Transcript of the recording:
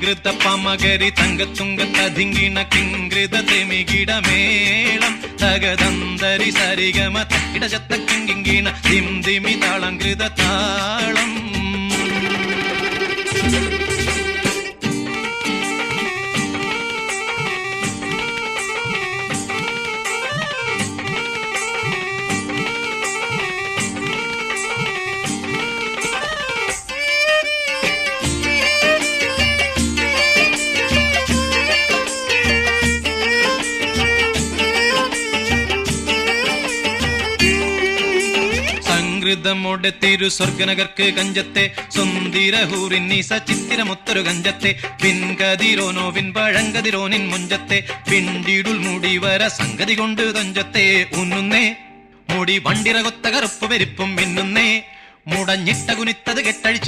സംകൃത പമകരി തങ്കത്തുങ്കത്തധിങ്കിണ കിങ്കൃത തെമികിടമേളം തകതന്തരി സരിഗമ തക്കിടചത്ത കിങ്കിങ്കിണ ദിംദിമി താളംകൃത താളം. ൃതമോടെ തിരു സ്വർഗനഗർക്ക് കഞ്ചത്തെ സുന്ദിരഹൂറിന്നീസ ചിത്തിരമൊത്തൊരു കഞ്ചത്തെ പിൻകതിരോനോവിൻ പഴങ്കതിരോനിൻ മുഞ്ചത്തെ പിണ്ടിടുൽ മുടിവര സംഗതി കൊണ്ട് തഞ്ചത്തെ ഉന്നുന്നേ മുടി വണ്ടിറകൊത്ത കറുപ്പ് പെരുപ്പും മിന്നുന്നേ മുടഞ്ഞിട്ട കുനിത്തത് കെട്ടഴിച്ചിട്ട്